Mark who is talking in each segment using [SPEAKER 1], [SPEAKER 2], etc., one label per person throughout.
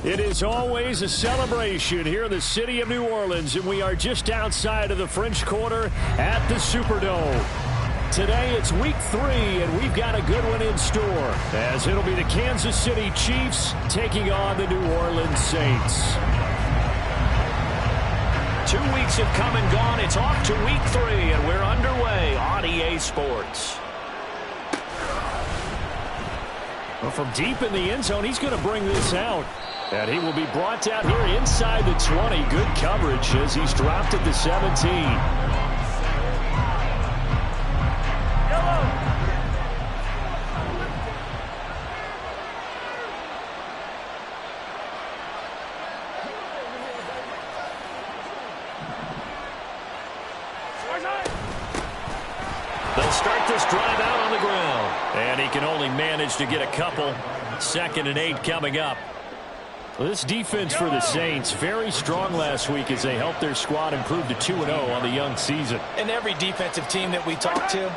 [SPEAKER 1] It is always a celebration here in the city of New Orleans, and we are just outside of the French Quarter at the Superdome. Today it's week 3, and we've got a good one in store, as it'll be the Kansas City Chiefs taking on the New Orleans Saints. 2 weeks have come and gone. It's off to week 3, and we're underway on EA Sports. Well, from deep in the end zone, he's going to bring this out. And he will be brought down here inside the 20. Good coverage as he's dropped at the 17. They'll start this drive out on the ground. And he can only manage to get a couple. 2nd and 8 coming up. Well, this defense for the Saints, very strong last week as they helped their squad improve to 2-0 on the young season.
[SPEAKER 2] And every defensive team that we talk to,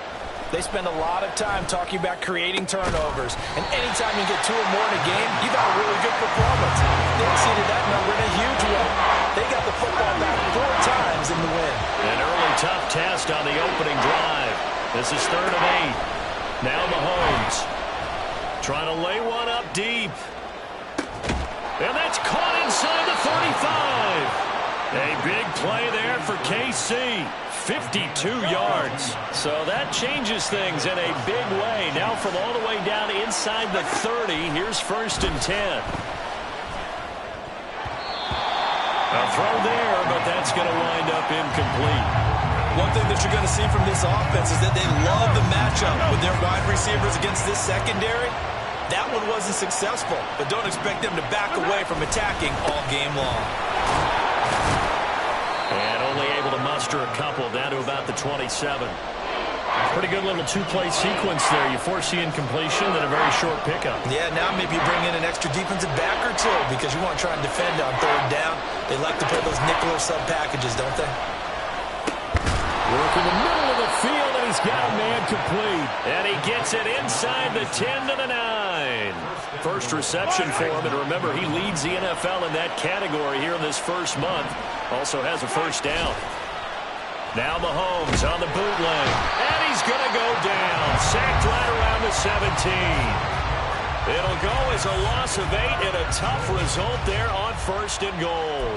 [SPEAKER 2] they spend a lot of time talking about creating turnovers. And anytime you get 2 or more in a game, you've got a really good performance. They exceeded that number in a huge way. They got the football back 4 times in the win.
[SPEAKER 1] An early tough test on the opening drive. This is 3rd and 8. Now Mahomes trying to lay one up deep. And that's caught inside the 35. A big play there for KC. 52 yards. So that changes things in a big way. Now from all the way down inside the 30, here's 1st and 10. A throw there, but that's going to wind up incomplete.
[SPEAKER 2] One thing that you're going to see from this offense is that they love the matchup with their wide receivers against this secondary. That one wasn't successful, but don't expect them to back away from attacking all game long.
[SPEAKER 1] And only able to muster a couple down to about the 27. Pretty good little 2-play sequence there. You force the incompletion, then a very short pickup.
[SPEAKER 2] Yeah, now maybe you bring in an extra defensive back or 2 because you want to try and defend on 3rd down. They like to play those nickel or sub packages, don't they?
[SPEAKER 1] Working the middle of the field, and he's got a man complete. And he gets it inside the 10 to the 9. First reception for him, and remember, he leads the NFL in that category here in this first month. Also has a first down. Now Mahomes on the bootleg, and he's going to go down. Sacked right around the 17. It'll go as a loss of 8 and a tough result there on first and goal.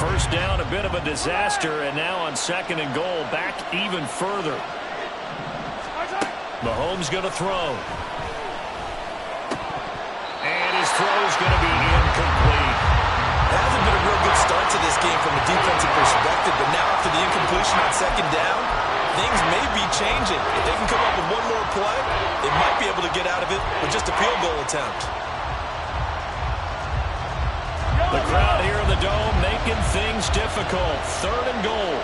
[SPEAKER 1] First down, a bit of a disaster, and now on second and goal, back even further. Mahomes going to throw. And his throw is going to be incomplete.
[SPEAKER 2] That hasn't been a real good start to this game from a defensive perspective, but now after the incompletion on second down, things may be changing. If they can come up with one more play, they might be able to get out of it with just a field goal attempt.
[SPEAKER 1] The crowd here in the Dome making things difficult. Third and goal.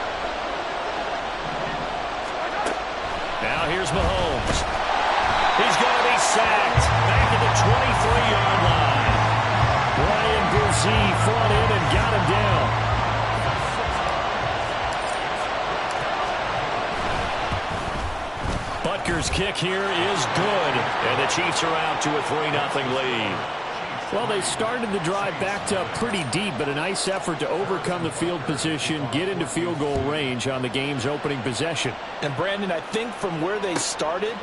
[SPEAKER 1] Now here's Mahomes. He's going to be sacked. Back at the 23-yard line. Ryan Brzee fought in and got him down. Butker's kick here is good. And the Chiefs are out to a 3-0 lead. Well, they started the drive backed up pretty deep, but a nice effort to overcome the field position, get into field goal range on the game's opening possession.
[SPEAKER 2] And, Brandon, I think from where they started,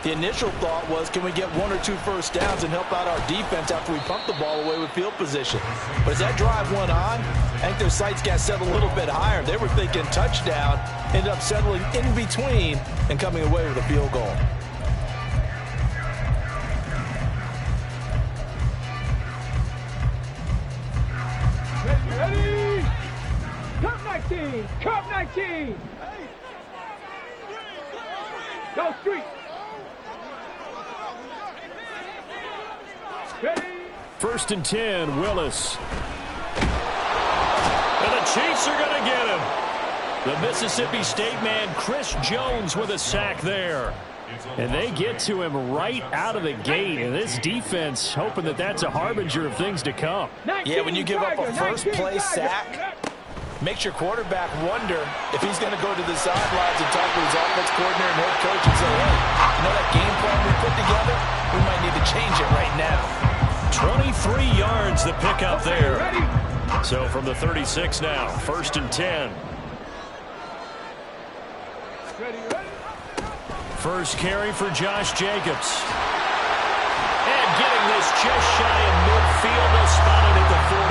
[SPEAKER 2] the initial thought was, can we get 1 or 2 first downs and help out our defense after we pump the ball away with field position? But as that drive went on, I think their sights got set a little bit higher. They were thinking touchdown, ended up settling in between and coming away with a field goal.
[SPEAKER 3] Ready? Cup 19! Cup 19! Go street! Ready?
[SPEAKER 1] First and 10, Willis. And the Chiefs are going to get him. The Mississippi State man, Chris Jones, with a sack there. And they get to him right out of the gate. And this defense hoping that that's a harbinger of things to come.
[SPEAKER 2] Yeah, when you give up a first-play sack, makes your quarterback wonder if he's going to go to the sidelines and talk to his offense coordinator and head coach and say, hey, you know that game plan we put together? We might need to change it right now.
[SPEAKER 1] 23 yards the pickup there. So from the 36 now, first and 10. First carry for Josh Jacobs. And getting this just shy of midfield, they'll spot it at the 49.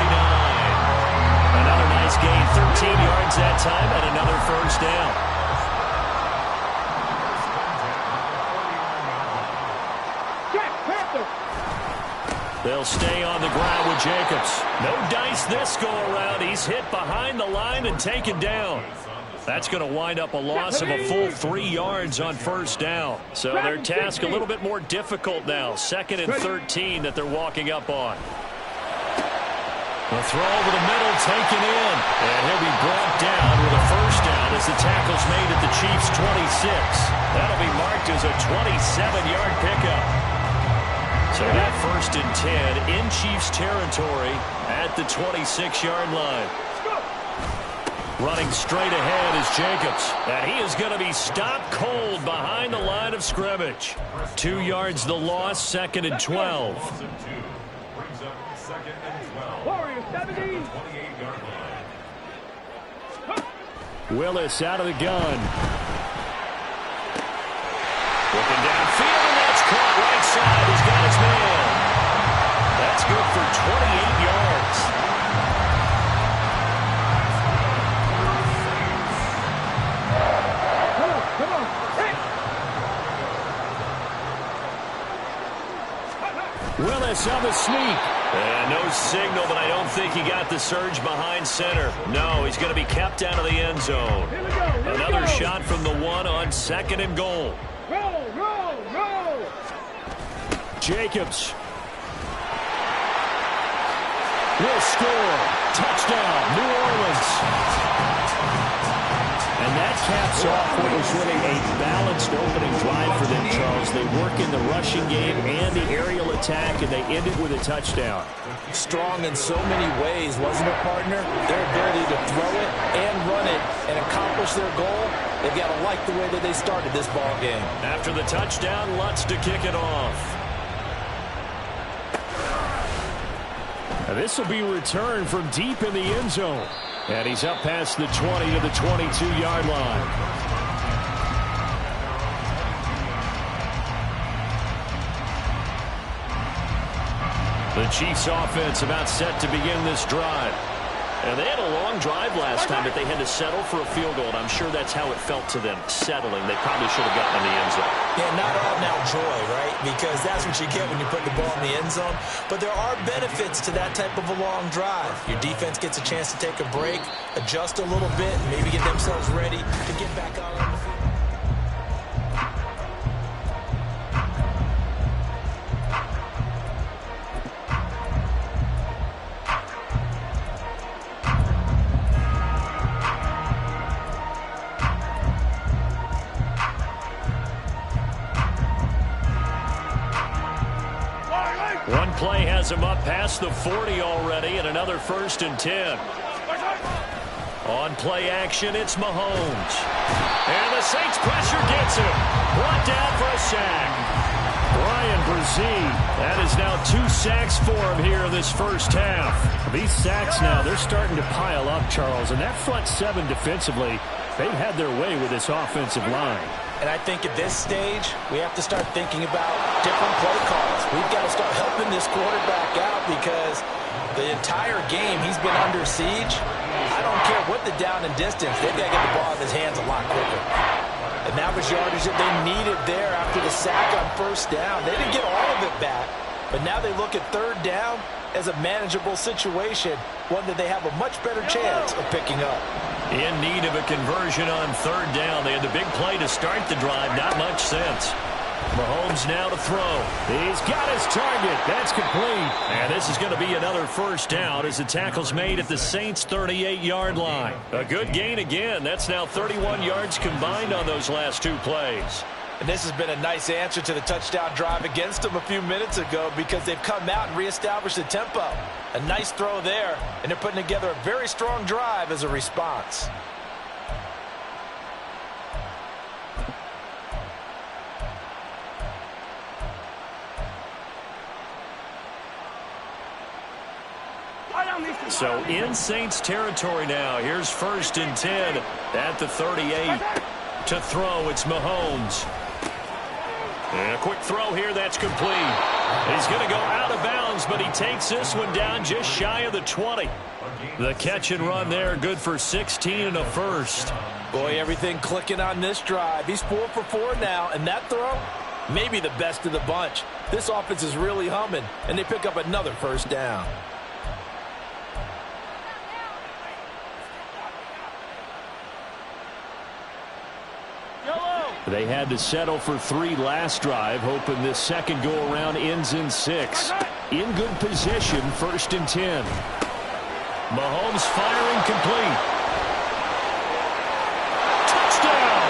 [SPEAKER 1] Another nice gain, 13 yards that time, and another first down. They'll stay on the ground with Jacobs. No dice this go around. He's hit behind the line and taken down. That's going to wind up a loss of a full 3 yards on first down. So their task a little bit more difficult now. Second and 13 that they're walking up on. The throw over the middle taken in. And he'll be brought down with a first down as the tackle's made at the Chiefs' 26. That'll be marked as a 27-yard pickup. So that first and 10 in Chiefs territory at the 26-yard line. Running straight ahead is Jacobs. And he is going to be stopped cold behind the line of scrimmage. 2 yards the loss, second and 12.
[SPEAKER 3] Warriors 70.
[SPEAKER 1] Willis out of the gun. Looking downfield, and that's caught right side. He's got his man. That's good for 28 yards. Willis on the sneak. And no signal, but I don't think he got the surge behind center. No, he's going to be kept out of the end zone. Another shot from the one on second and goal.
[SPEAKER 3] Roll, roll, roll.
[SPEAKER 1] Jacobs. will score. Touchdown, New Orleans. And that caps off what was really a balanced opening drive for them, Charles. They work in the rushing game and the aerial attack, and they end it with a touchdown.
[SPEAKER 2] Strong in so many ways, wasn't it, partner? Their ability to throw it and run it and accomplish their goal, they've got to like the way that they started this ball game.
[SPEAKER 1] After the touchdown, Lutz to kick it off. This will be returned from deep in the end zone. And he's up past the 20 to the 22-yard line. The Chiefs offense about set to begin this drive. And they had a long drive last time, but they had to settle for a field goal. And I'm sure that's how it felt to them, settling. They probably should have gotten in the end zone.
[SPEAKER 2] Yeah, not all now joy, right? Because that's what you get when you put the ball in the end zone. But there are benefits to that type of a long drive. Your defense gets a chance to take a break, adjust a little bit, and maybe get themselves ready to get back out on the field.
[SPEAKER 1] One play has him up past the 40 already, and another 1st and 10. On play action, it's Mahomes. And the Saints pressure gets him. Brought down for a sack. Bryan Bresee, that is now 2 sacks for him here in this first half. These sacks now, they're starting to pile up, Charles. And that front seven defensively, they've had their way with this offensive line.
[SPEAKER 2] And I think at this stage, we have to start thinking about different play calls. We've got to start helping this quarterback out because the entire game he's been under siege. I don't care what the down and distance. They've got to get the ball in his hands a lot quicker. And that was yardage that they needed there after the sack on 1st down. They didn't get all of it back, but now they look at 3rd down as a manageable situation, one that they have a much better chance of picking up.
[SPEAKER 1] In need of a conversion on 3rd down. They had the big play to start the drive. Not much sense. Mahomes now to throw. He's got his target. That's complete. And this is going to be another 1st down as the tackle's made at the Saints' 38-yard line. A good gain again. That's now 31 yards combined on those last 2 plays.
[SPEAKER 2] And this has been a nice answer to the touchdown drive against them a few minutes ago because they've come out and reestablished the tempo. A nice throw there, and they're putting together a very strong drive as a response.
[SPEAKER 1] So in Saints territory now. Here's 1st and 10 at the 38. To throw, it's Mahomes. And a quick throw here, that's complete. He's going to go out of bounds, but he takes this one down just shy of the 20. The catch and run there, good for 16 and a 1st.
[SPEAKER 2] Boy, everything clicking on this drive. He's 4 for 4 now, and that throw, maybe the best of the bunch. This offense is really humming, and they pick up another 1st down.
[SPEAKER 1] They had to settle for 3 last drive, hoping this second go-around ends in 6. In good position, 1st and 10. Mahomes firing complete. Touchdown!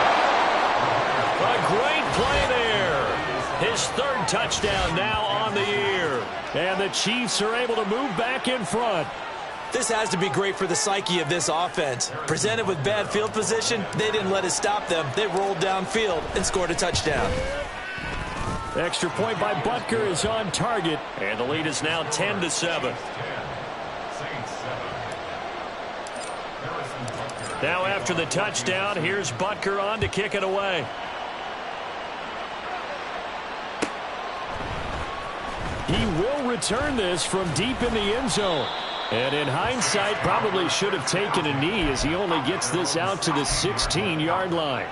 [SPEAKER 1] A great play there. His 3rd touchdown now on the year. And the Chiefs are able to move back in front.
[SPEAKER 2] This has to be great for the psyche of this offense. Presented with bad field position, they didn't let it stop them. They rolled downfield and scored a touchdown.
[SPEAKER 1] Extra point by Butker is on target, and the lead is now 10-7. Now after the touchdown, here's Butker on to kick it away. He will return this from deep in the end zone. And in hindsight, probably should have taken a knee as he only gets this out to the 16-yard line.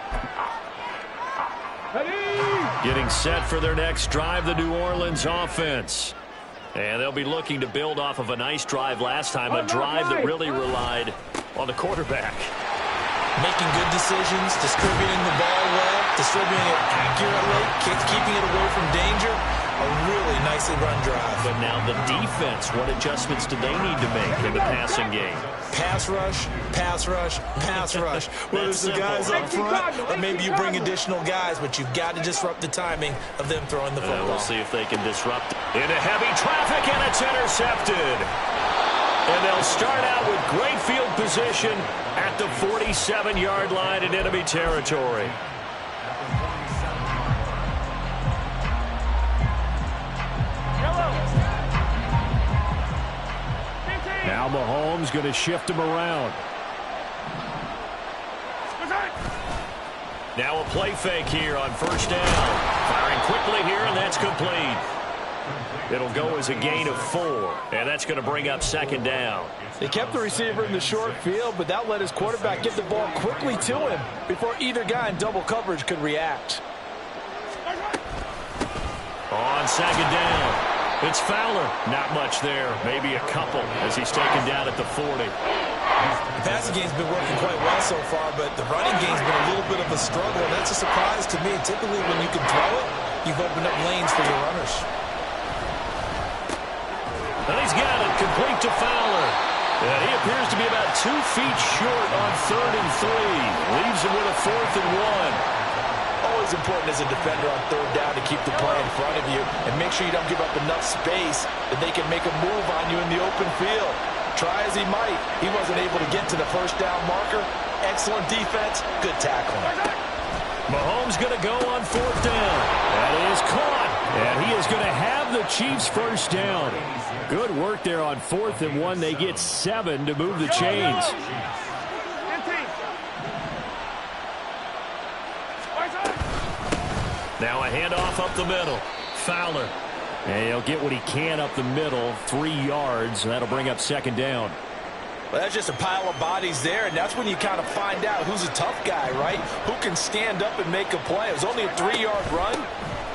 [SPEAKER 1] Getting set for their next drive, the New Orleans offense. And they'll be looking to build off of a nice drive last time, a drive that really relied on the quarterback.
[SPEAKER 2] Making good decisions, distributing the ball well, distributing it accurately, keeping it away from danger. A really nicely run drive.
[SPEAKER 1] But now the defense, what adjustments do they need to make in the passing game?
[SPEAKER 2] Pass rush, pass rush, pass rush. Whether it's the guys up front or maybe you bring additional guys, but you've got to disrupt the timing of them throwing the football.
[SPEAKER 1] We'll see if they can disrupt it. Into heavy traffic, and it's intercepted. And they'll start out with great field position at the 47-yard line in enemy territory. Now Mahomes going to shift him around. Now a play fake here on first down. Firing quickly here, and that's complete. It'll go as a gain of 4, and that's going to bring up second down.
[SPEAKER 2] They kept the receiver in the short field, but that let his quarterback get the ball quickly to him before either guy in double coverage could react.
[SPEAKER 1] On second down. It's Fowler. Not much there. Maybe a couple as he's taken down at the 40.
[SPEAKER 2] The passing game's been working quite well so far, but the running game's been a little bit of a struggle, and that's a surprise to me. Typically, when you can throw it, you've opened up lanes for your runners.
[SPEAKER 1] And he's got it complete to Fowler. And he appears to be about 2 feet short on 3rd and 3. Leaves him with a 4th and 1.
[SPEAKER 2] Always important as a defender on 3rd down to keep the play in front of you and make sure you don't give up enough space that they can make a move on you in the open field. Try as he might, he wasn't able to get to the first down marker. Excellent defense, good tackling.
[SPEAKER 1] Mahomes going to go on 4th down. That is caught. And he is going to have the Chiefs first down. Good work there on 4th and 1. They get 7 to move the chains. Now a handoff up the middle. Fowler. And he'll get what he can up the middle. 3 yards. That'll bring up second down.
[SPEAKER 2] Well, that's just a pile of bodies there, and that's when you kind of find out who's a tough guy, right? Who can stand up and make a play. It was only a 3-yard run,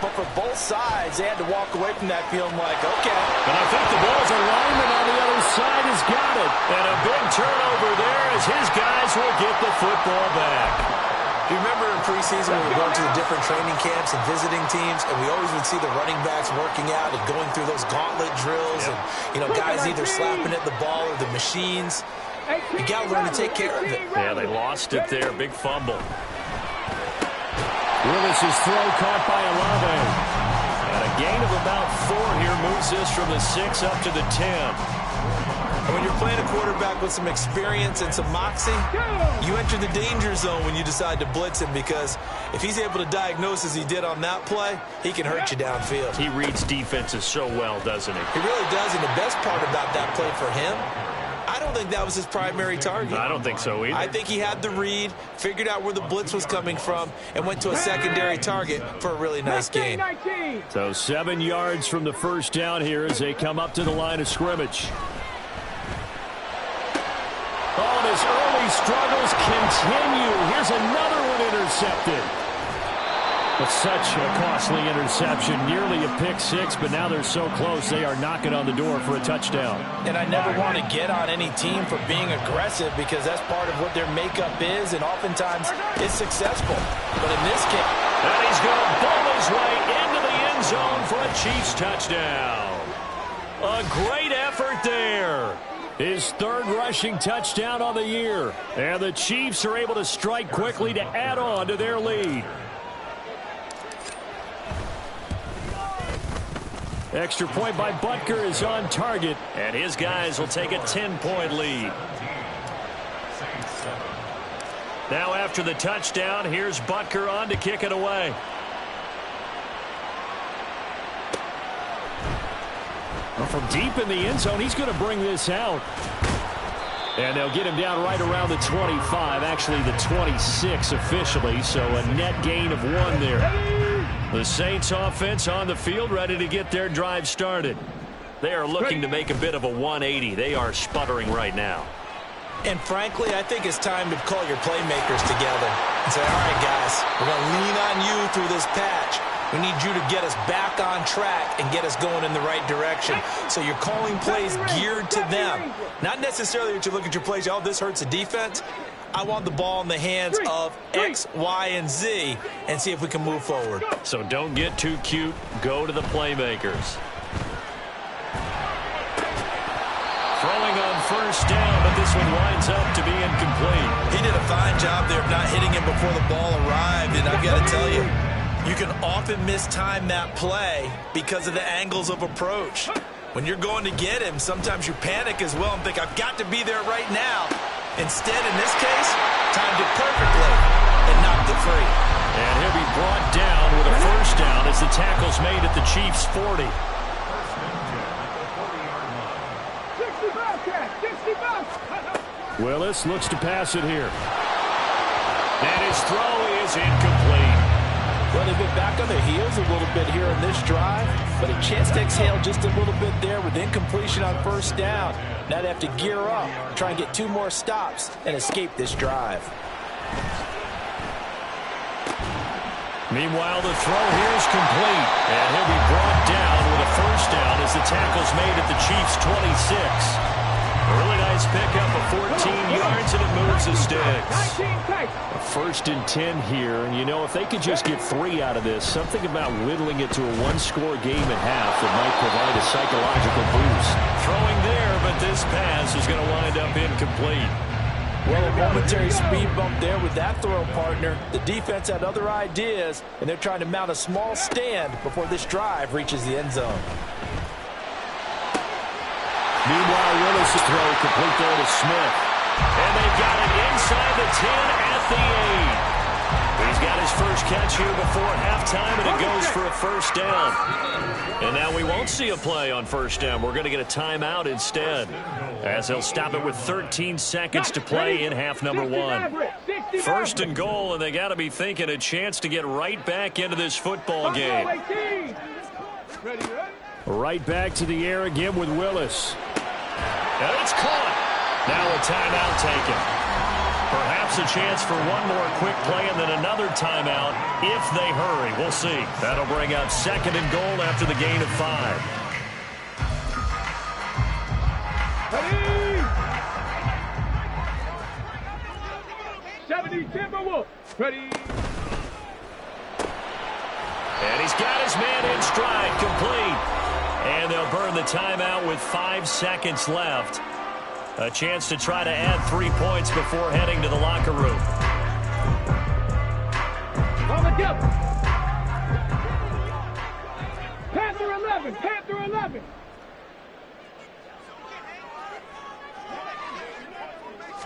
[SPEAKER 2] but for both sides, they had to walk away from that feeling like, okay.
[SPEAKER 1] And I think the Bills lineman on the other side has got it. And a big turnover there as his guys will get the football back.
[SPEAKER 2] Do you remember in preseason when we were going to the different training camps and visiting teams, and we always would see the running backs working out and going through those gauntlet drills, and, you know, guys either slapping at the ball or the machines. You got to learn to take care of it.
[SPEAKER 1] Yeah, they lost it there. Big fumble. Willis's throw caught by Olave. And a gain of about 4 here moves this from the 6 up to the 10.
[SPEAKER 2] And when you're playing a quarterback with some experience and some moxie, you enter the danger zone when you decide to blitz him, because if he's able to diagnose as he did on that play, he can hurt you downfield.
[SPEAKER 1] He reads defenses so well, doesn't he?
[SPEAKER 2] He really does, and the best part about that play for him, I don't think that was his primary target.
[SPEAKER 1] I don't think so either.
[SPEAKER 2] I think he had the read, figured out where the blitz was coming from, and went to a secondary target for a really nice gain.
[SPEAKER 1] So 7 yards from the first down here as they come up to the line of scrimmage. Oh, and his early struggles continue. Here's another one intercepted. But such a costly interception, nearly a pick 6, but now they're so close they are knocking on the door for a touchdown.
[SPEAKER 2] And I never want to get on any team for being aggressive, because that's part of what their makeup is, and oftentimes it's successful. But in this case...
[SPEAKER 1] And he's going to bowl his way into the end zone for a Chiefs touchdown. A great effort there. His 3rd rushing touchdown on the year. And the Chiefs are able to strike quickly to add on to their lead. Extra point by Butker is on target, and his guys will take a 10-point lead. Now after the touchdown, here's Butker on to kick it away. Well, from deep in the end zone, he's going to bring this out. And they'll get him down right around the 25, actually the 26 officially, so a net gain of 1 there. The Saints offense on the field, ready to get their drive started. They are looking to make a bit of a 180. They are sputtering right now.
[SPEAKER 2] And frankly, I think it's time to call your playmakers together and say, all right, guys, we're going to lean on you through this patch. We need you to get us back on track and get us going in the right direction. So you're calling plays geared to them. Not necessarily that you look at your plays, oh, this hurts the defense. I want the ball in the hands of X, Y, and Z and see if we can move forward.
[SPEAKER 1] So don't get too cute. Go to the playmakers. Throwing on first down, but this one winds up to be incomplete.
[SPEAKER 2] He did a fine job there of not hitting him before the ball arrived, and I've got to tell you, you can often mistime that play because of the angles of approach. When you're going to get him, sometimes you panic as well and think, I've got to be there right now. Instead, in this case, timed it perfectly and knocked it free.
[SPEAKER 1] And he'll be brought down with a first down as the tackle's made at the Chiefs' 40.
[SPEAKER 3] 65.
[SPEAKER 1] Willis looks to pass it here. And his throw is incomplete.
[SPEAKER 2] Well, they've been back on their heels a little bit here in this drive, but a chance to exhale just a little bit there with incompletion on first down. Now they have to gear up, try and get 2 more stops, and escape this drive.
[SPEAKER 1] Meanwhile, the throw here is complete. And he'll be brought down with a first down as the tackle's made at the Chiefs' 26. Really nice pickup of 14 yards, and it moves the sticks. A 1st and 10 here, and you know, if they could just get 3 out of this, something about whittling it to a 1-score game at half that might provide a psychological boost. Throwing there, but this pass is going to wind up incomplete.
[SPEAKER 2] Well, a momentary speed bump there with that throw, partner. The defense had other ideas, and they're trying to mount a small stand before this drive reaches the end zone.
[SPEAKER 1] Meanwhile, Willis' throw complete there to Smith. And they've got it inside the 10 at the 8. He's got his first catch here before halftime, and it goes for a first down. And now we won't see a play on first down. We're going to get a timeout instead, as they'll stop it with 13 seconds to play in half number 1. 1st and goal, and they got to be thinking a chance to get right back into this football game. Right back to the air again with Willis. And it's caught. Now a timeout taken. Perhaps a chance for one more quick play and then another timeout if they hurry. We'll see. That'll bring up 2nd and goal after the gain of 5.
[SPEAKER 3] Ready! 70 Timberwolves. Ready!
[SPEAKER 1] And he's got his man in stride, complete. And they'll burn the timeout with 5 seconds left. A chance to try to add 3 points before heading to the locker room.
[SPEAKER 3] On the double. Panther 11. Panther 11.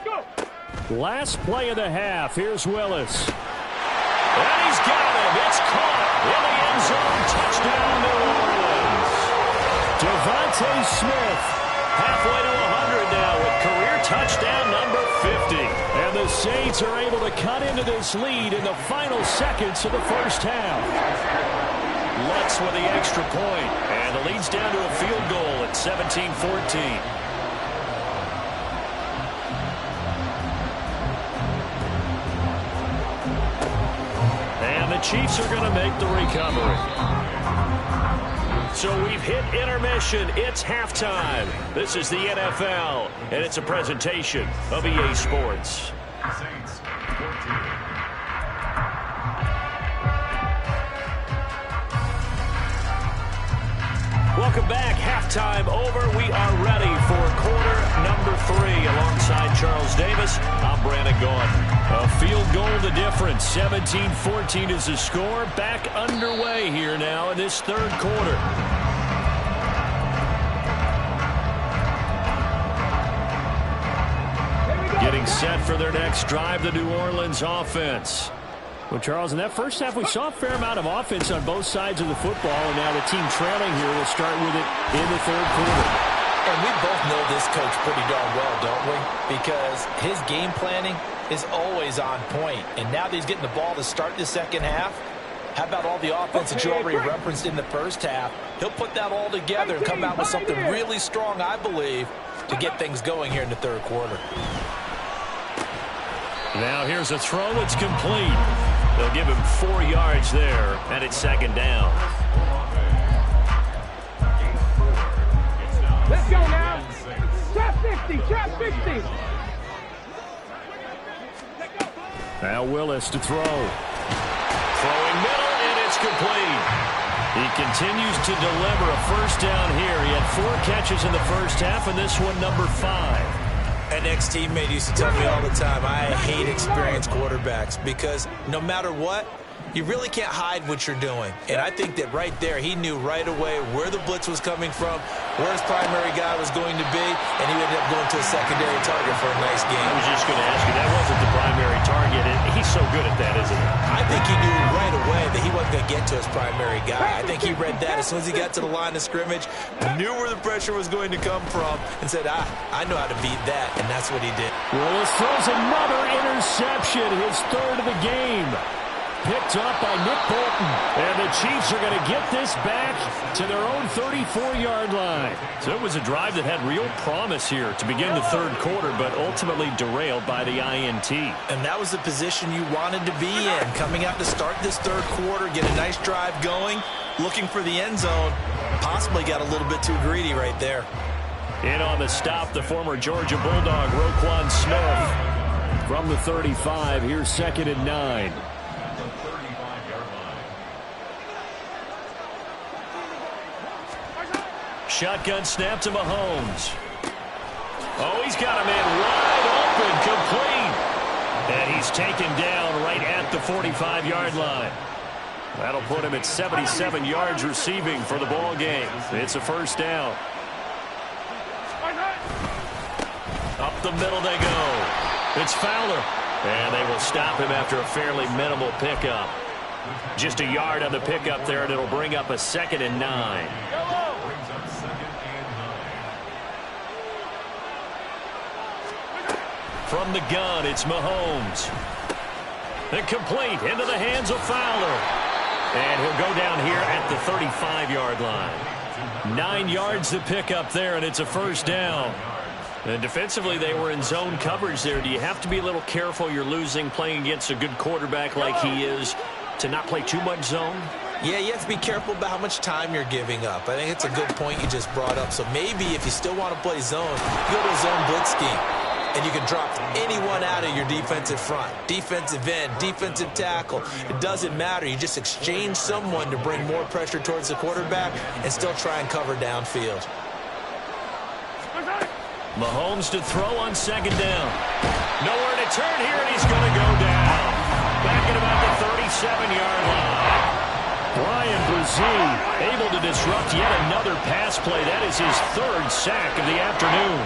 [SPEAKER 3] Go.
[SPEAKER 1] Last play of the half. Here's Willis. And he's got him. It's caught in the end zone. Touchdown, New Orleans. Devontae Smith, halfway to 100 now with career touchdown number 50. And the Saints are able to cut into this lead in the final seconds of the first half. Lutz with the extra point, and the lead's down to a field goal at 17-14. The Chiefs are going to make the recovery. So we've hit intermission. It's halftime. This is the NFL, and it's a presentation of EA Sports. Welcome back. Halftime over. We are ready for quarter number 3. Alongside Charles Davis, I'm Brandon Gaudin. A field goal the difference. 17-14 is the score. Back underway here now in this 3rd quarter. Getting set for their next drive, the New Orleans offense. Well, Charles, in that first half, we saw a fair amount of offense on both sides of the football, and now the team trailing here will start with it in the 3rd quarter.
[SPEAKER 2] And we both know this coach pretty darn well, don't we? Because his game planning is always on point. And now that he's getting the ball to start the second half, how about all the offense that you already referenced in the first half? He'll put that all together and come out with something really strong, I believe, to get things going here in the 3rd quarter.
[SPEAKER 1] Now here's a throw. It's complete. They'll give him 4 yards there, and it's 2nd down.
[SPEAKER 3] Let's go now. Trap 60. Trap 60.
[SPEAKER 1] Now Willis to throw. Throwing middle, and it's complete. He continues to deliver a first down here. He had 4 catches in the first half, and this one number 5.
[SPEAKER 2] An ex-teammate used to tell me all the time, I hate experienced quarterbacks because no matter what, you really can't hide what you're doing. And I think that right there, he knew right away where the blitz was coming from, where his primary guy was going to be, and he ended up going to a secondary target for a nice game.
[SPEAKER 1] I was just going to ask you, that wasn't the primary target. He's so good at that, isn't he?
[SPEAKER 2] I think he knew right away that he wasn't going to get to his primary guy. I think he read that as soon as he got to the line of scrimmage, knew where the pressure was going to come from, and said, I know how to beat that, and that's what he did.
[SPEAKER 1] Willis throws another interception, his 3rd of the game. Picked up by Nick Bolton. And the Chiefs are going to get this back to their own 34-yard line. So it was a drive that had real promise here to begin the 3rd quarter, but ultimately derailed by the INT.
[SPEAKER 2] And that was the position you wanted to be in. Coming out to start this 3rd quarter, get a nice drive going, looking for the end zone. Possibly got a little bit too greedy right there.
[SPEAKER 1] In on the stop, the former Georgia Bulldog, Roquan Smith. From the 35, here's 2nd and 9. Shotgun snap to Mahomes. Oh, he's got a man wide open, complete. And he's taken down right at the 45-yard line. That'll put him at 77 yards receiving for the ball game. It's a first down. Up the middle they go. It's Fowler. And they will stop him after a fairly minimal pickup. Just a yard on the pickup there, and it'll bring up a 2nd and 9. From the gun, it's Mahomes. And complete into the hands of Fowler. And he'll go down here at the 35-yard line. 9 yards to pick up there, and it's a first down. And defensively, they were in zone coverage there. Do you have to be a little careful you're losing playing against a good quarterback like he is to not play too much zone?
[SPEAKER 2] Yeah, you have to be careful about how much time you're giving up. I think it's a good point you just brought up. So maybe if you still want to play zone, you go to a zone blitz scheme. And you can drop anyone out of your defensive front. Defensive end, defensive tackle. It doesn't matter. You just exchange someone to bring more pressure towards the quarterback and still try and cover downfield.
[SPEAKER 1] Mahomes to throw on 2nd down. Nowhere to turn here, and he's going to go down. Back at about the 37-yard line. Brian Brzee able to disrupt yet another pass play. That is his 3rd sack of the afternoon.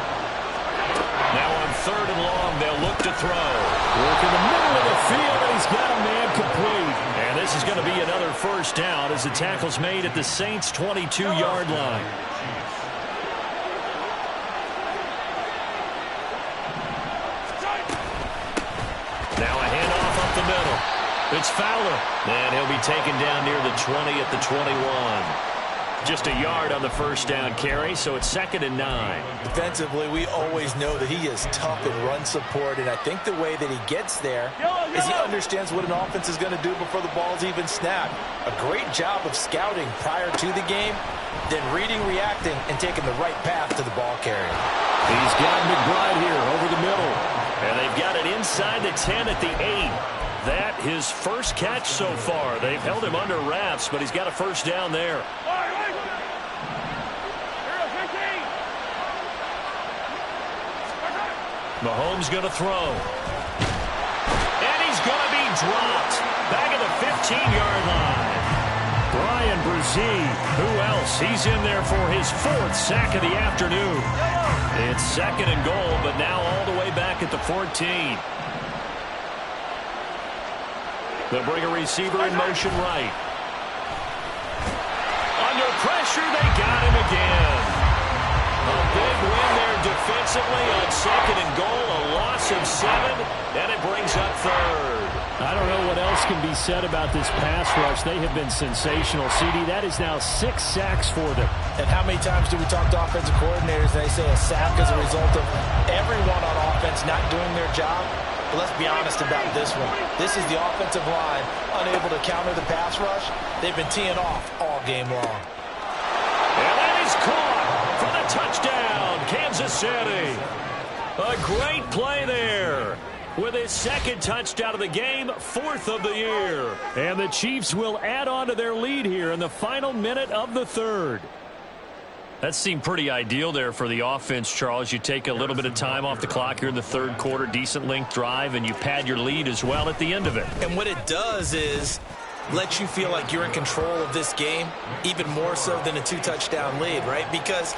[SPEAKER 1] Now on 3rd and long, they'll look to throw. Work in the middle of the field, and he's got a man complete. And this is going to be another first down as the tackle's made at the Saints' 22-yard line. Now a handoff up the middle. It's Fowler. And he'll be taken down near the 20 at the 21. Just a yard on the first down carry, so it's 2nd and 9.
[SPEAKER 2] Defensively, we always know that he is tough in run support, and I think the way that he gets there is he understands what an offense is going to do before the ball's even snapped. A great job of scouting prior to the game, then reading, reacting, and taking the right path to the ball carrier.
[SPEAKER 1] He's got McBride here over the middle, and they've got it inside the 10 at the 8. That his first catch so far. They've held him under wraps, but he's got a first down there. Mahomes going to throw. And he's going to be dropped. Back at the 15-yard line. Brian Brzee. Who else? He's in there for his 4th sack of the afternoon. It's 2nd and goal, but now all the way back at the 14. They'll bring a receiver in motion right. Under pressure, they got him again. A big win there defensively on 2nd and goal, a loss of 7, and it brings up 3rd. I don't know what else can be said about this pass rush. They have been sensational. CD, that is now 6 sacks for them.
[SPEAKER 2] And how many times do we talk to offensive coordinators and they say a sack as a result of everyone on offense not doing their job? But let's be honest about this one. This is the offensive line unable to counter the pass rush. They've been teeing off all game long.
[SPEAKER 1] And that is caught for the touchdown, Kansas City. A great play there. with his second touchdown of the game, 4th of the year. And the Chiefs will add on to their lead here in the final minute of the third. That seemed pretty ideal there for the offense, Charles. You take a little bit of time off the clock here in the third quarter, decent length drive, and you pad your lead as well at the end of it.
[SPEAKER 2] And what it does is let you feel like you're in control of this game, even more so than a 2-touchdown lead, right? Because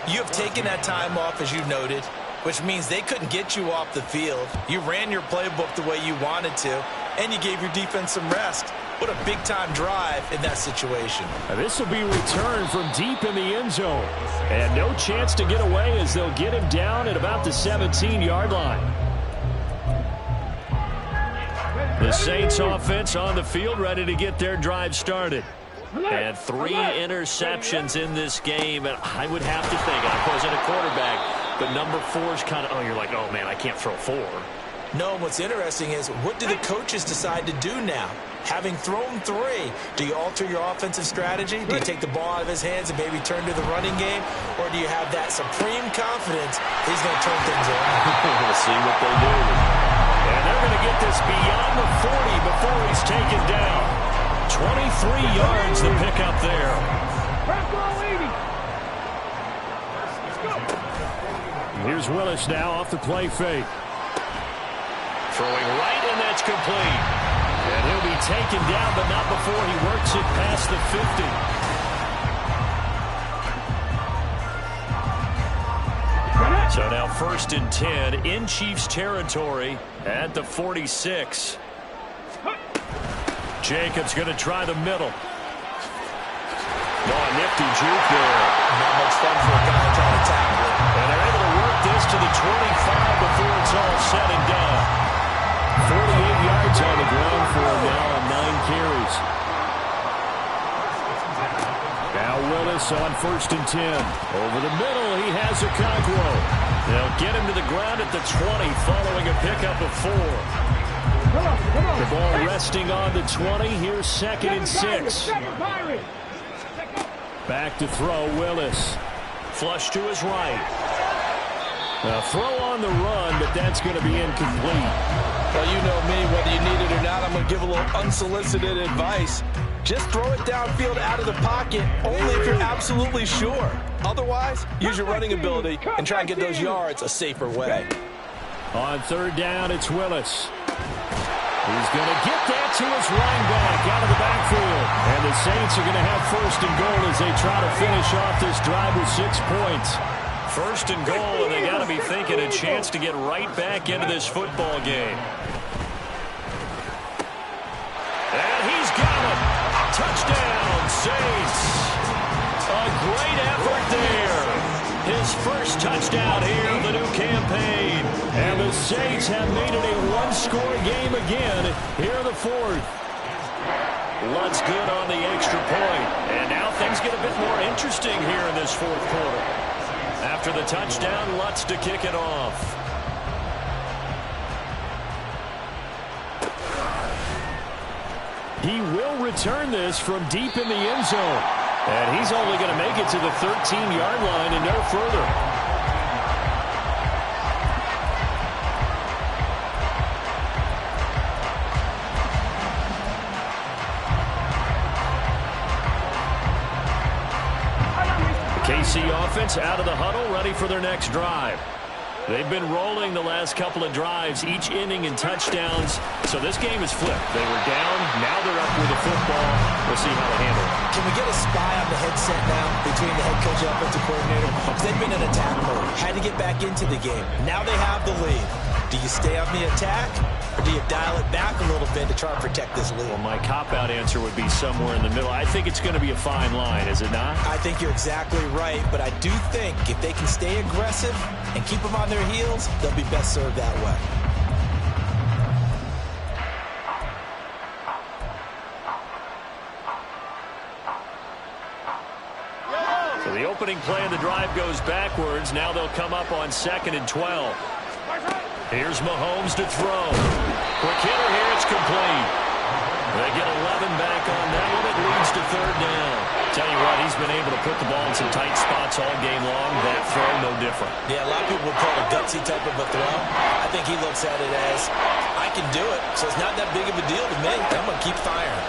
[SPEAKER 2] you have taken that time off, as you noted, which means they couldn't get you off the field. You ran your playbook the way you wanted to, and you gave your defense some rest. What a big-time drive in that situation.
[SPEAKER 1] This will be returned from deep in the end zone. And no chance to get away as they'll get him down at about the 17-yard line. The Saints offense on the field, ready to get their drive started. And 3 interceptions in this game. And I would have to think, I wasn't a quarterback, but number 4 is kind of, oh, you're like, oh, man, I can't throw 4.
[SPEAKER 2] No, what's interesting is what do the coaches decide to do now? Having thrown 3, do you alter your offensive strategy? Do you take the ball out of his hands and maybe turn to the running game? Or do you have that supreme confidence he's going to turn things around?
[SPEAKER 1] We'll see what they do. And they're going to get this beyond the 40 before he's taken down. 23 yards the pickup there. Here's Willis now off the play fake. Throwing right, and that's complete. And he'll be taken down, but not before he works it past the 50. So now 1st and 10 in Chiefs territory at the 46. Jacobs going to try the middle. Oh, nifty juke there.
[SPEAKER 2] Not much fun for a guy trying to tackle it.
[SPEAKER 1] And they're able to work this to the 25 before it's all said and done. 48 yards on the ground for him now on 9 carries. Now Willis on 1st and 10. Over the middle, he has Okonkwo. They'll get him to the ground at the 20 following a pickup of 4. The ball resting on the 20. Here's 2nd and 6. Back to throw, Willis. Flush to his right. A throw on the run, but that's going to be incomplete.
[SPEAKER 2] Well, you know me, whether you need it or not, I'm going to give a little unsolicited advice. Just throw it downfield out of the pocket, only if you're absolutely sure. Otherwise, use your running ability and try and get those yards a safer way.
[SPEAKER 1] On 3rd down, it's Willis. He's going to get that to his running back out of the backfield. And the Saints are going to have 1st and goal as they try to finish off this drive with 6 points. 1st and goal, and they got to be thinking a chance to get right back into this football game. And he's got it. Touchdown, Saints. A great effort there. His first touchdown here of the new campaign. And the Saints have made it a 1-score game again here in the 4th. Lutz good on the extra point. And now things get a bit more interesting here in this 4th quarter. After the touchdown, Lutz to kick it off. He will return this from deep in the end zone. And he's only going to make it to the 13-yard line and no further. KC offense out of the huddle, ready for their next drive. They've been rolling the last couple of drives, each inning in touchdowns. So this game is flipped. They were down, now they're up with the football. We'll see how they handle it.
[SPEAKER 2] Can we get a spy on the headset now between the head coach and offensive coordinator? Because they've been in attack mode, had to get back into the game. Now they have the lead. Do you stay on the attack, or do you dial it back a little bit to try and protect this lead?
[SPEAKER 1] Well, my cop-out answer would be somewhere in the middle. I think it's going to be a fine line, is it not?
[SPEAKER 2] I think you're exactly right, but I do think if they can stay aggressive and keep them on their heels, they'll be best served that way.
[SPEAKER 1] So the opening play of the drive goes backwards. Now they'll come up on 2nd and 12. Here's Mahomes to throw. Quick hitter here, it's complete. They get 11 back on that one. It leads to 3rd down. Tell you what, he's been able to put the ball in some tight spots all game long. That throw, no different.
[SPEAKER 2] Yeah, a lot of people would call it a gutsy type of a throw. I think he looks at it as, I can do it, so it's not that big of a deal to me. I'm going to keep firing.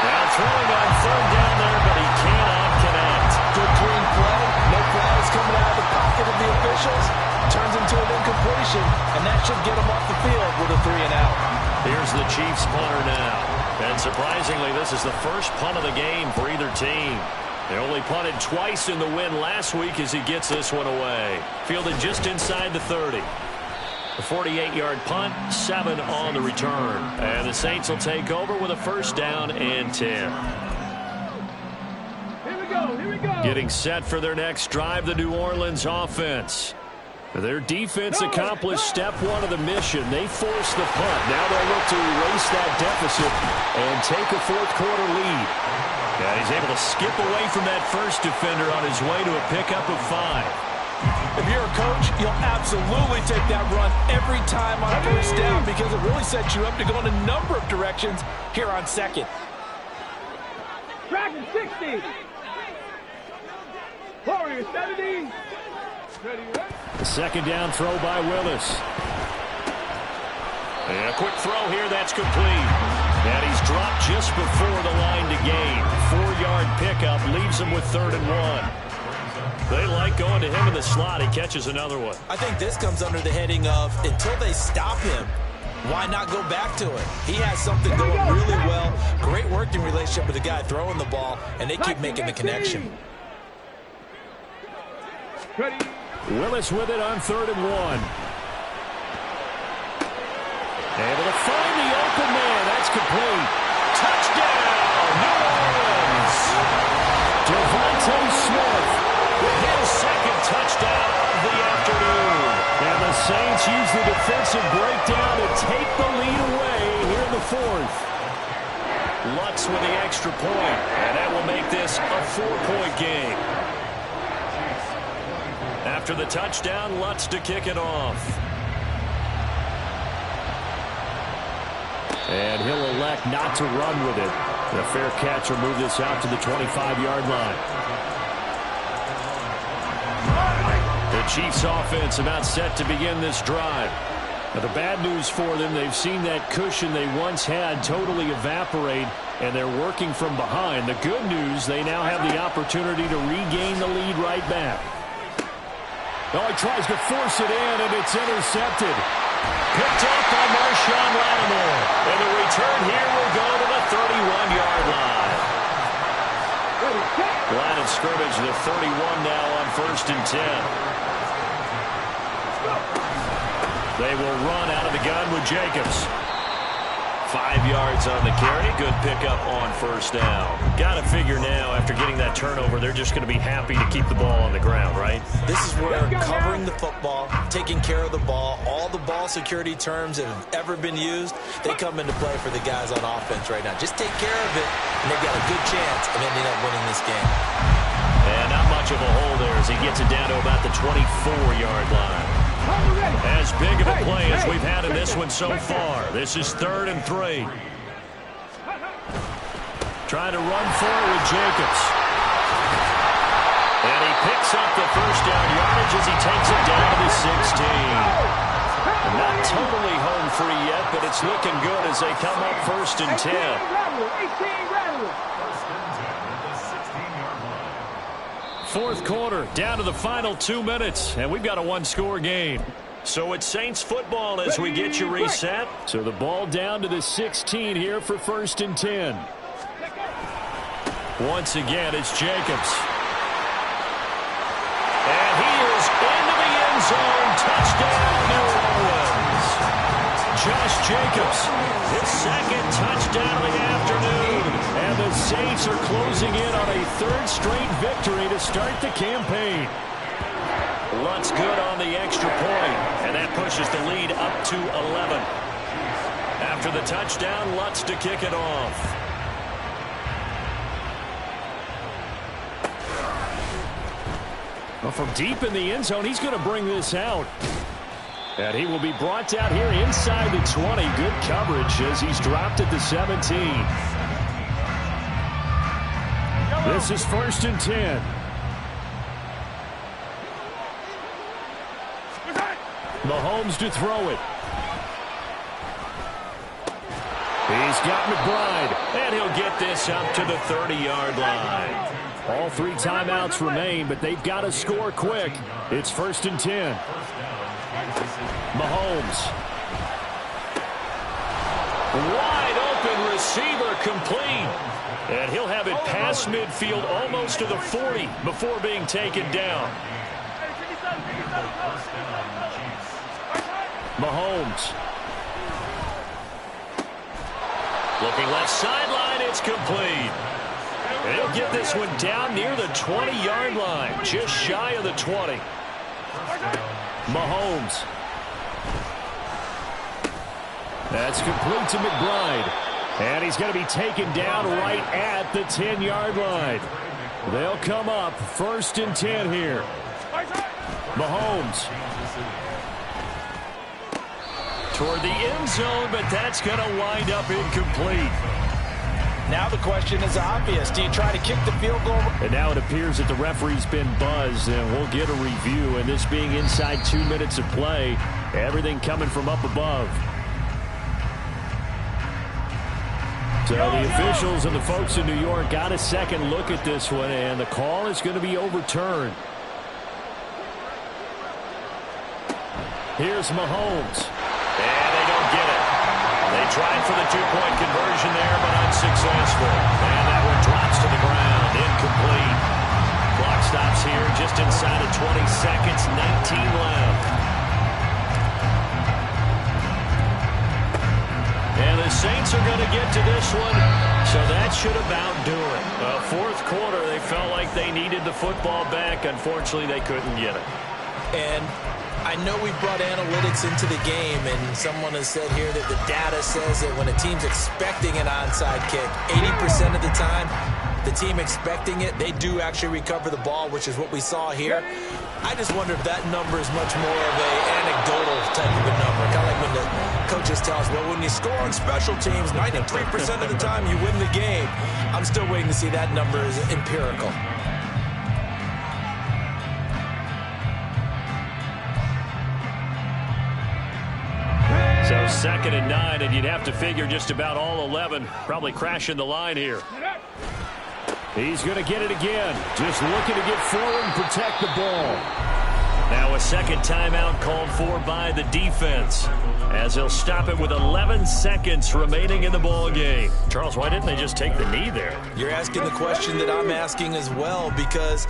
[SPEAKER 1] Now throwing on third down there, but he cannot connect.
[SPEAKER 2] Good clean play. No flags coming out of the pocket of the officials. Turns into an incompletion, and that should get him off the field with a 3-and-out.
[SPEAKER 1] Here's the Chiefs punter now. And surprisingly, this is the first punt of the game for either team. They only punted twice in the win last week as he gets this one away. Fielded just inside the 30. A 48-yard punt, 7 on the return. And the Saints will take over with a first down and 10.
[SPEAKER 3] Here we go, here we go.
[SPEAKER 1] Getting set for their next drive, the New Orleans offense. Their defense accomplished step one of the mission. They forced the punt. Now they'll look to erase that deficit and take a fourth-quarter lead. And he's able to skip away from that first defender on his way to a pickup of 5.
[SPEAKER 2] If you're a coach, you'll absolutely take that run every time on first down because it really sets you up to go in a number of directions here on second.
[SPEAKER 3] Dragon 60. Warrior 70. Ready, right?
[SPEAKER 1] The second down throw by Willis. And a quick throw here, that's complete. And he's dropped just before the line to gain. 4-yard pickup leaves him with 3rd and 1. They like going to him in the slot. He catches another one.
[SPEAKER 2] I think this comes under the heading of until they stop him, why not go back to it? He has something going really well. Great working relationship with the guy throwing the ball, and they keep making the connection.
[SPEAKER 3] Ready.
[SPEAKER 1] Willis with it on 3rd and 1. Able to find the open man. That's complete. Touchdown, New Orleans. Devontae Smith with his second touchdown of the afternoon. And the Saints use the defensive breakdown to take the lead away here in the 4th. Lutz with the extra point, and that will make this a 4-point game. After the touchdown, Lutz to kick it off. And he'll elect not to run with it. The fair catch will move this out to the 25-yard line. The Chiefs offense about set to begin this drive. Now, the bad news for them, they've seen that cushion they once had totally evaporate, and they're working from behind. The good news, they now have the opportunity to regain the lead right back. Oh, he tries to force it in, and it's intercepted. Picked up by Marshawn Lattimore. And the return here will go to the 31-yard line. Line of scrimmage, the 31 now on 1st and 10. They will run out of the gun with Jacobs. 5 yards on the carry. Good pickup on 1st down. Got to figure now, after getting that turnover, they're just going to be happy to keep the ball on the ground, right?
[SPEAKER 2] This is where covering the football, taking care of the ball, all the ball security terms that have ever been used, they come into play for the guys on offense right now. Just take care of it, and they've got a good chance of ending up winning this game.
[SPEAKER 1] And not much of a hole there as he gets it down to about the 24-yard line. As big of a play as we've had in this one so far. This is 3rd and 3. Trying to run forward with Jacobs. And he picks up the first down yardage as he takes it down to the 16. Not totally home free yet, but it's looking good as they come up 1st and 10. Fourth quarter, down to the final 2 minutes, and we've got a 1-score game. So it's Saints football as we get you reset. So the ball down to the 16 here for 1st and 10. Once again, it's Jacobs. And he is into the end zone. Touchdown, New Orleans. Josh Jacobs, his second touchdown of the afternoon. And the Saints are closing in on a 3rd straight victory to start the campaign. Lutz good on the extra point, and that pushes the lead up to 11. After the touchdown, Lutz to kick it off. Well, from deep in the end zone, he's going to bring this out. And he will be brought down here inside the 20. Good coverage as he's dropped at the 17. This is 1st and 10. Mahomes to throw it. He's got McBride, and he'll get this up to the 30-yard line. All 3 timeouts remain, but they've got to score quick. It's 1st and 10. Mahomes. Wide open receiver complete. And he'll have it past midfield almost to the 40 before being taken down. Mahomes. Looking left sideline, it's complete. And he'll get this one down near the 20-yard line, just shy of the 20. Mahomes. That's complete to McBride. And he's going to be taken down right at the 10-yard line. They'll come up 1st and 10 here. Mahomes. Toward the end zone, but that's going to wind up incomplete.
[SPEAKER 2] Now the question is obvious. Do you try to kick the field goal?
[SPEAKER 1] And now it appears that the referee's been buzzed, and we'll get a review. And this being inside 2 minutes of play, everything coming from up above. So the officials and the folks in New York got a second look at this one, and the call is going to be overturned. Here's Mahomes. And they don't get it. They tried for the 2-point conversion there, but unsuccessful. And that one drops to the ground. Incomplete. Clock stops here just inside of 20 seconds. 19 left. And the Saints are going to get to this one, so that should about do it. Fourth quarter, they felt like they needed the football back. Unfortunately, they couldn't get it.
[SPEAKER 2] And I know we brought analytics into the game, and someone has said here that the data says that when a team's expecting an onside kick, 80% of the time, the team expecting it, they do actually recover the ball, which is what we saw here. I just wonder if that number is much more of an anecdotal type of a number. Kind of like when the coaches tell us, well, when you score on special teams, 93% of the time you win the game. I'm still waiting to see that number is empirical.
[SPEAKER 1] So 2nd and 9, and you'd have to figure just about all 11 probably crashing the line here. He's going to get it again. Just looking to get forward and protect the ball. Now a second timeout called for by the defense, as they'll stop it with 11 seconds remaining in the ball game. Charles, why didn't they just take the knee there?
[SPEAKER 2] You're asking the question that I'm asking as well, because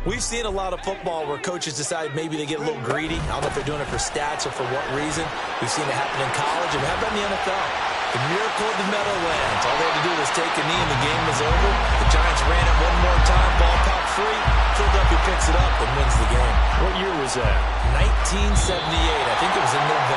[SPEAKER 2] we've seen a lot of football where coaches decide maybe they get a little greedy. I don't know if they're doing it for stats or for what reason. We've seen it happen in college, and how about in the NFL? The miracle of the Meadowlands. All they had to do was take a knee and the game was over. The Giants ran it one more time, ball popped free. Philadelphia picks it up and wins the game.
[SPEAKER 1] What year was that?
[SPEAKER 2] 1978. I think it was in November.